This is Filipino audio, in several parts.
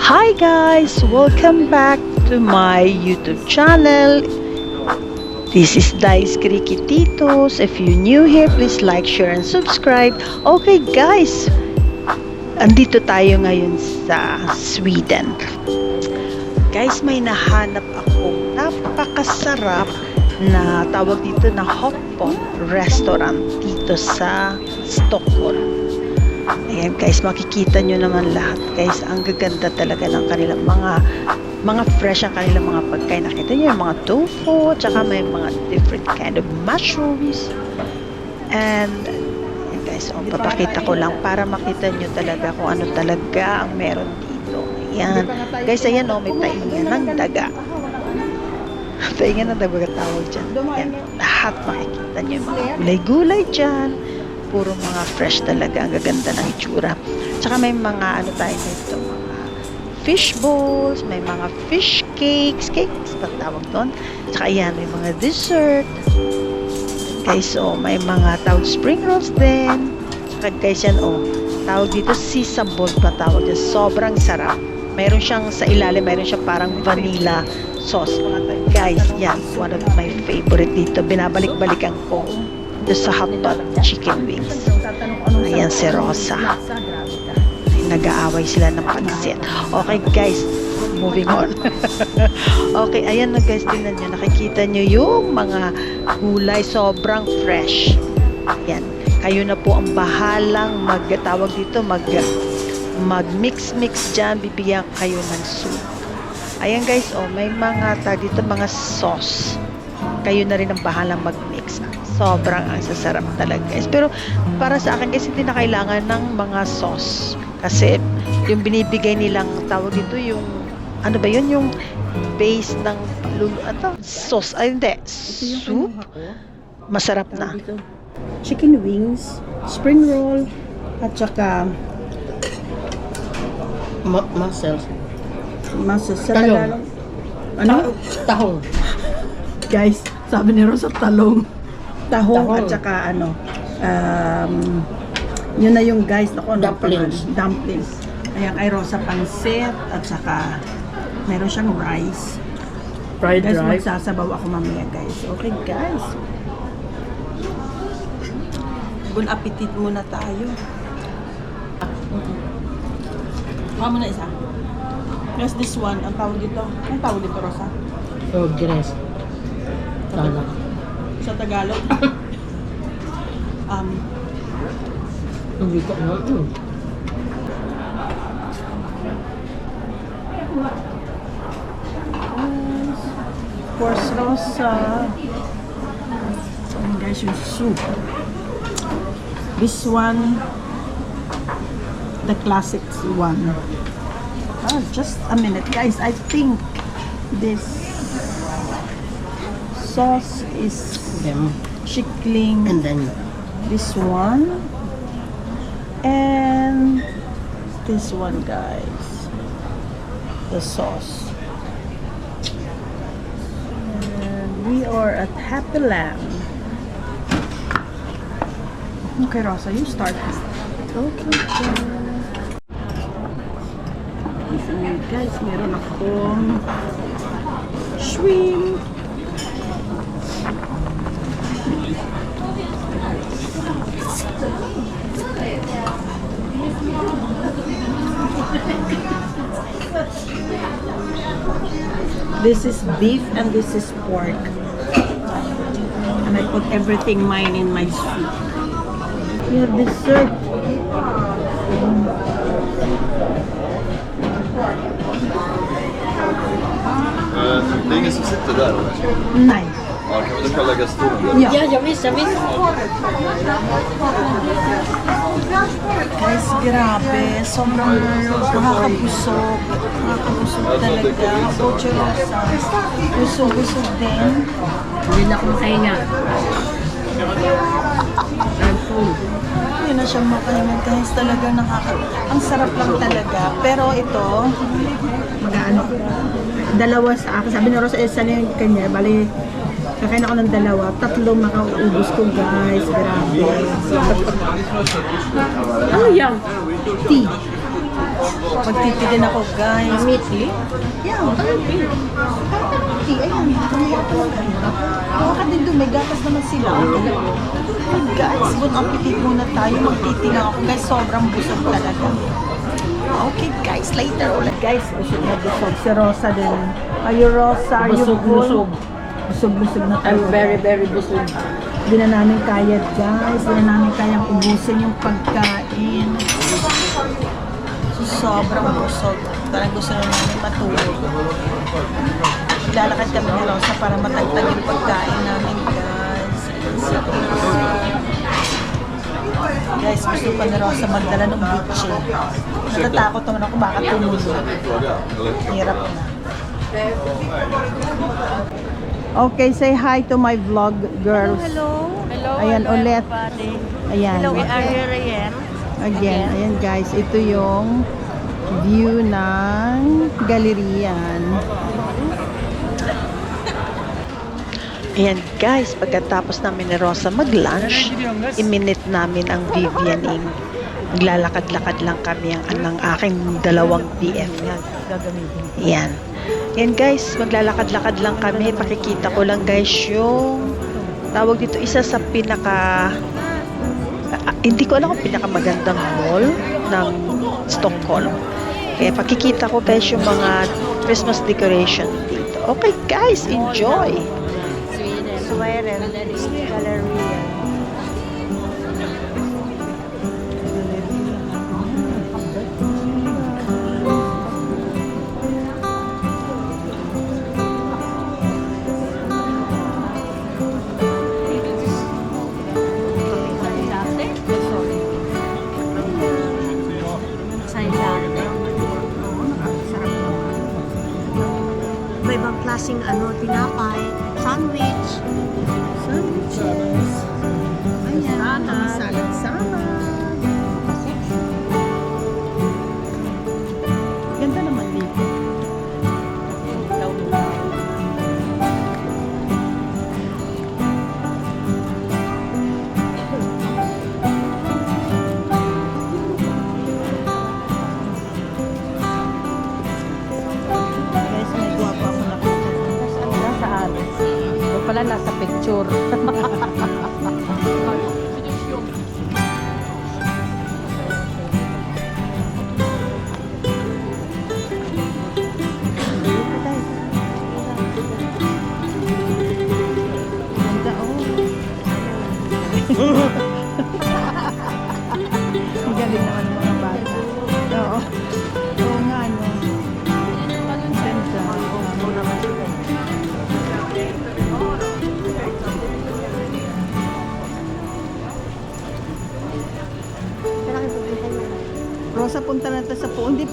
Hi guys! Welcome back to my YouTube channel. This is Dice Krikititos. If you're new here, please like, share, and subscribe. Okay guys, andito tayo ngayon sa Sweden. Guys, may nahanap akong napakasarap na tawag dito na hot pot restaurant dito sa Stockholm. Ayan guys, makikita nyo naman lahat guys, ang gaganda talaga ng kanilang mga fresh ang kanilang mga pagkain. Nakita nyo yung mga tofu, tsaka may mga different kind of mushrooms. And ayan guys, papakita ko lang para makita nyo talaga kung ano talaga ang meron dito. Ayan guys, ayan may taingan ng daga. Taingan ng daga tawag dyan. Ayan, lahat makikita nyo yung mga gulay-gulay dyan. Puro mga fresh talaga, ang gaganda ng itsura. Tsaka may mga tayo nito, mga fish balls, may mga fish cakes pag tawag doon. Tsaka yan, may mga dessert. Guys, may mga tawag spring rolls din. Tsaka guys yan, tawag dito sisabol pa tawag dyan. Sobrang sarap. Mayroon siyang sa ilalim, mayroon siyang parang vanilla sauce. Guys, yan, one of my favorite dito. Binabalik-balikan ko sa hotdog chicken wings. Ayan si Rosa. Nag-aaway sila ng pansit. Okay guys, moving on. Okay, ayan na guys, tingnan nyo. Nakikita nyo yung mga gulay, sobrang fresh. Ayan, kayo na po ang bahalang magtawag dito, mag-mix dyan. Bibigyan kayo ng soup. Ayan guys, may mga dito mga sauce. Kayo na rin ang bahalang mag-mix. Sobrang ang sasarap talaga guys. Pero para sa akin guys, hindi na kailangan ng mga sauce. Kasi yung binibigay nilang tawag dito, yung ano ba yun? Yung base ng sauce. Ay hindi, soup. Masarap na. Chicken wings, spring roll, at saka Mussels. sa Talong. Ano? Tahong. Guys, sabi ni Rosa tahong Tahong. at saka yun na yung guys na dumplings. Ayan kay Rosa pansit at saka meron siyang rice. Fried Guys, rice. magsasabaw ako mamaya guys. Okay guys. Bon appetit muna tayo. Baka muna isa. Yes, this one. Ang tawag dito. Ang tawag dito, Rosa? Oh, dress. Tala. Sa Tagalog. Hindi ko na. Of course, Rosa. And guys, yung soup. This one, the classic one. Just a minute, guys. I think this sauce is chickling. And then, This one and this one, guys. The sauce. And we are at Happy Land. Okay, Rosa, you start. Okay. Guys, meron akong shrimp. This is beef and this is pork. And I put everything mine in my soup. We have dessert. Det är ingen som sitter där eller? Nice. Ja, kan vi då lägga stolen? Ja. jag visst. Guys, grabe. Sobrang nakakabusog. Nakakabusog talaga. Ocho Rosa. Busog-busog din. Hindi na ako makahinga. I'm full. Yun na siyang makahinga. Guys, talaga ang sarap lang talaga. Pero ito, mag-ano, dalawa sa akin. Sabi ni Rosa, isa na yung kanya. Bali, kakain ako ng dalawa. 3 makauubos ko, guys. Grabe. Ano yan? Tea. Magtiti din ako, guys. Miti? Yeah, tea. Ayan, baka din doon, may gatas naman sila. Guys, bon appetit muna tayo. Magtiti lang ako, guys. Sobrang busog talaga. Okay, guys. Later ulit. Guys, busog na busog. Si Rosa din. Are you Rosa? Are you Busog-busog. Busog-busog na tayo. I'm very, very busog. Hindi na namin kaya, guys. Hindi na namin kayang ubusin yung pagkain. Sobrang busog. Parang gusto na namin matulog. Lalakad kami ni Rosa para matagtag yung pagkain namin, guys. Guys, gusto pa ni Rosa magdala ng bitche. Natatakot naman ako baka tumulog. Hirap na. Okay, say hi to my vlog, girls. Hello. Ayan, ulit. Ayan. We are here again. Again, ayan guys, ito yung view ng Galerian. Ayan guys, pagkatapos namin ni Rosa mag-lunch, iminit namin ang Vivianing. Naglalakad-lakad lang kami ang aking dalawang BF nga gagamitin. Ayan. Ayan guys, maglalakad-lakad lang kami. Pakikita ko lang guys yung tawag dito, isa sa hindi ko alam kung pinakamagandang mall ng Stockholm. Kaya pakikita ko guys yung mga Christmas decoration dito. Okay guys, enjoy! Sweden Galleria. May ibang klaseng tinapay, sandwich. Sandwiches. Ayan, salad. Ganda naman dito. Guys, may guwapa ako na. Nasaan? O pala nasa picture. Ganda, oh. Ang galing naman ng mga bata. Oo. Oo nga, no. Ganda. Rosa, punta na tayo sa po. Hindi,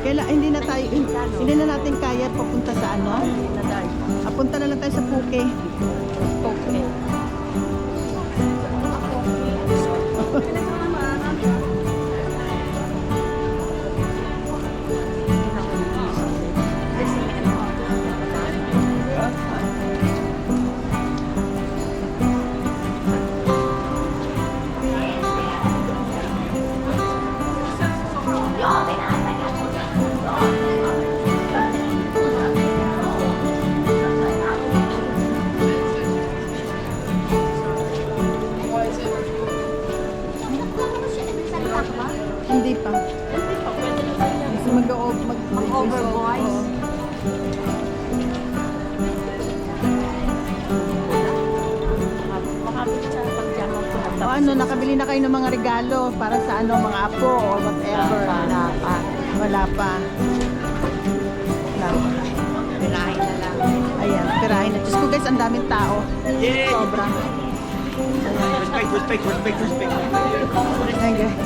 hindi na natin kaya papunta sa ano? Punta na lang tayo sa Puke. Okay. Hindi pa. Kasi Mag-overvoice. O ano, nakabili na kayo ng mga regalo para sa ano, mga apo or whatever. Wala pa. Wala pa. Pirahin na lang. Ayan, pirahin na. Diyos ko guys, ang daming tao. Sobra. Respect. Ayan guys.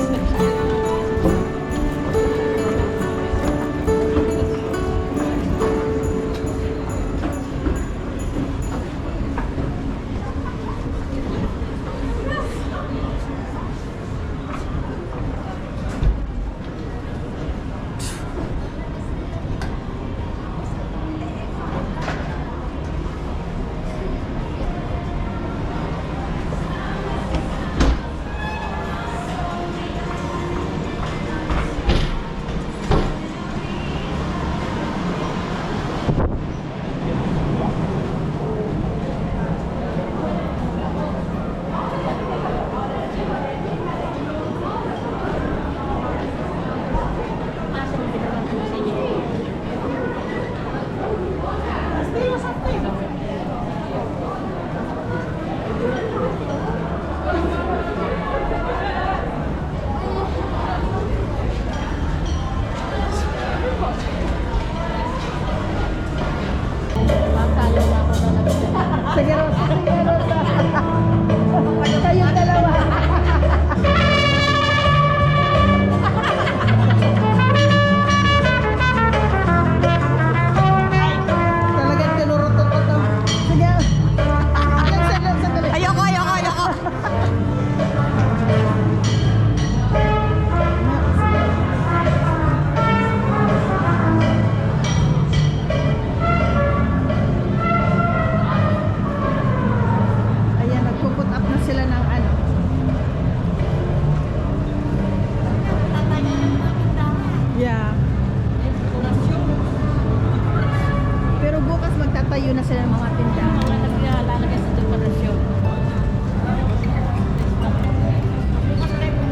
nagtatayo na sila ng mga tindahan. Mga naglalagay sa dekorasyon.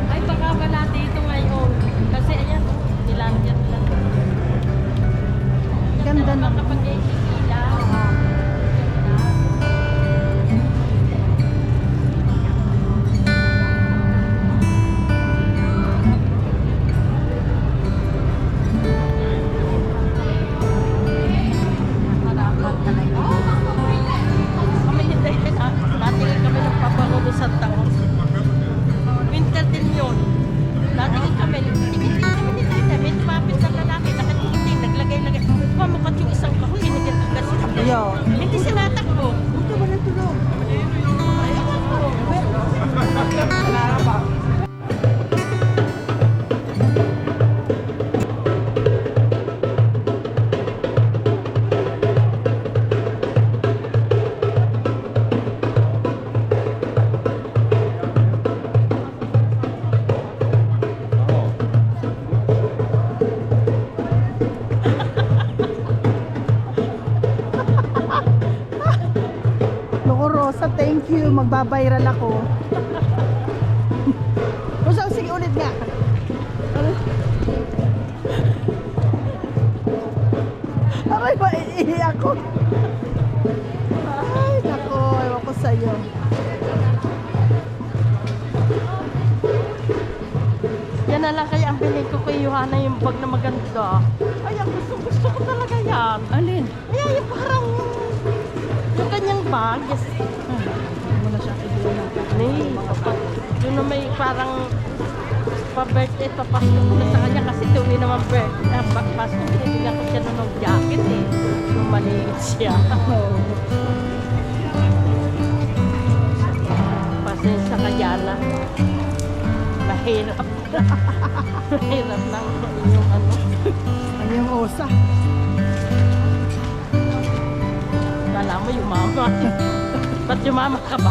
Ay, baka wala dito ngayon. Kasi ayan, nilalagyan nila. Ganda na. Kapag ikikila. Kami hindi natingin kami ng pabango sa taon. Winter din yun. Natingin kami, tingin-tingin, may tumapit na lalaki, nakatingin, naglagay-lagay. Pamukat yung isang kahon, inigyan ka kasi. Yo. Hindi sila takbo. Ito ba na tulog? Loko Rosa, thank you. Magbabiral ako. Rosa, sige ulit nga. Aray, maiihi ako. Ay, nako. Ewan ko sa'yo. Yan na lang kaya ang bilhin ko kay Johanna yung bag na maganda. Ay, ang gusto ko talaga yan. Alin? Ay, yung parang yung kanyang bag. Yes. Mo na siya kaibigan. Nee, yun na may parang pa-birthday, papasko ko na sa kanya kasi tuwi naman birthday. Pasko, binibigyan ko siya ng jacket eh. Nung maliit siya. Oh. Pasensya ka Yana. Mahirap. Mahirap lang yung ano. Ano yung osa? Kala mo yung mama. Ba't yung mama ka ba?